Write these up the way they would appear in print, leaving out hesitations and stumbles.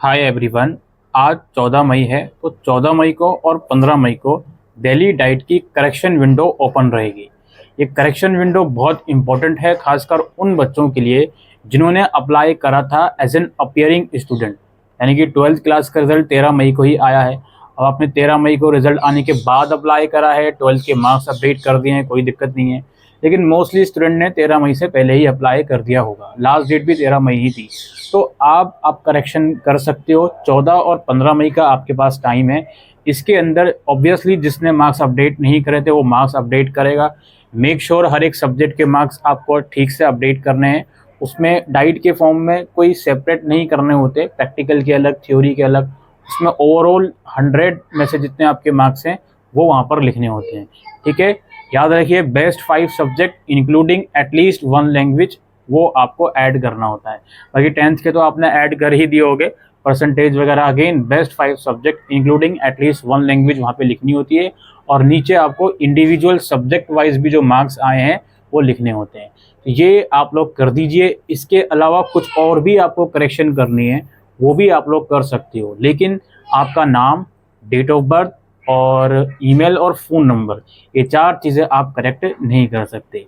Hi everyone. आज 14 मई है, तो 14 मई को और 15 मई को दिल्ली डाइट की करेक्शन विंडो ओपन रहेगी। ये करेक्शन विंडो बहुत इंपॉर्टेंट है, खासकर उन बच्चों के लिए जिन्होंने अप्लाई करा था एज एन अपियरिंग स्टूडेंट। यानी कि 12th क्लास का रिजल्ट 13 मई को ही आया है। अब आपने 13 मई को रिजल्ट आने के बाद अप्लाई करा है, 12th के मार्क्स अपडेट कर दिए हैं, कोई दिक्कत नहीं है। लेकिन मोस्टली स्टूडेंट ने 13 मई से पहले ही अप्लाई कर दिया होगा, लास्ट डेट भी 13 मई ही थी। तो आप करेक्शन कर सकते हो। 14 और 15 मई का आपके पास टाइम है। इसके अंदर ऑब्वियसली जिसने मार्क्स अपडेट नहीं करे थे वो मार्क्स अपडेट करेगा। मेक श्योर हर एक सब्जेक्ट के मार्क्स आपको ठीक से अपडेट करने हैं। उसमें डाइट के फॉर्म में कोई सेपरेट नहीं करने होते, प्रैक्टिकल के अलग, थ्योरी के अलग। उसमें ओवरऑल 100 में से जितने आपके मार्क्स हैं वो वहाँ पर लिखने होते हैं। ठीक है, याद रखिए best 5 subject including at least 1 language वो आपको ऐड करना होता है। बाकी 10th के तो आपने ऐड कर ही दिए होगे परसेंटेज वगैरह। Again best 5 subject including at least 1 language वहाँ पे लिखनी होती है। और नीचे आपको इंडिविजुअल सब्जेक्ट वाइज भी जो मार्क्स आए हैं वो लिखने होते हैं। तो ये आप लोग कर दीजिए। इसके अलावा कुछ और भी आपको करेक्शन करनी है वो भी आप लोग कर सकते हो, लेकिन आपका नाम, डेट ऑफ बर्थ और ईमेल और फ़ोन नंबर, ये 4 चीज़ें आप करेक्ट नहीं कर सकते।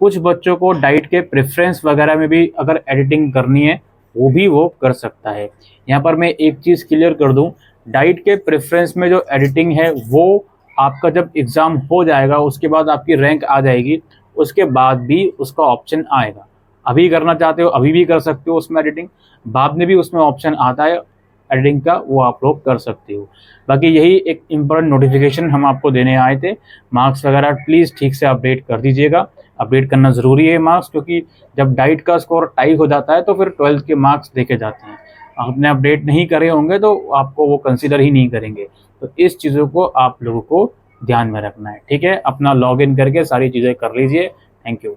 कुछ बच्चों को डाइट के प्रेफरेंस वगैरह में भी अगर एडिटिंग करनी है वो भी वो कर सकता है। यहाँ पर मैं एक चीज़ क्लियर कर दूँ, डाइट के प्रेफरेंस में जो एडिटिंग है वो आपका जब एग्ज़ाम हो जाएगा उसके बाद आपकी रैंक आ जाएगी, उसके बाद भी उसका ऑप्शन आएगा। अभी करना चाहते हो अभी भी कर सकते हो उसमें एडिटिंग, बाद में भी उसमें ऑप्शन आता है एडिटिंग का, वो आप लोग कर सकते हो। बाकी यही एक इम्पोर्टेंट नोटिफिकेशन हम आपको देने आए थे। मार्क्स वगैरह प्लीज़ ठीक से अपडेट कर दीजिएगा। अपडेट करना ज़रूरी है मार्क्स, क्योंकि जब डाइट का स्कोर टाई हो जाता है तो फिर 12th के मार्क्स देखे जाते हैं। आपने अपडेट नहीं करे होंगे तो आपको वो कंसिडर ही नहीं करेंगे। तो इस चीज़ों को आप लोगों को ध्यान में रखना है। ठीक है, अपना लॉगिन करके सारी चीज़ें कर लीजिए। Thank you.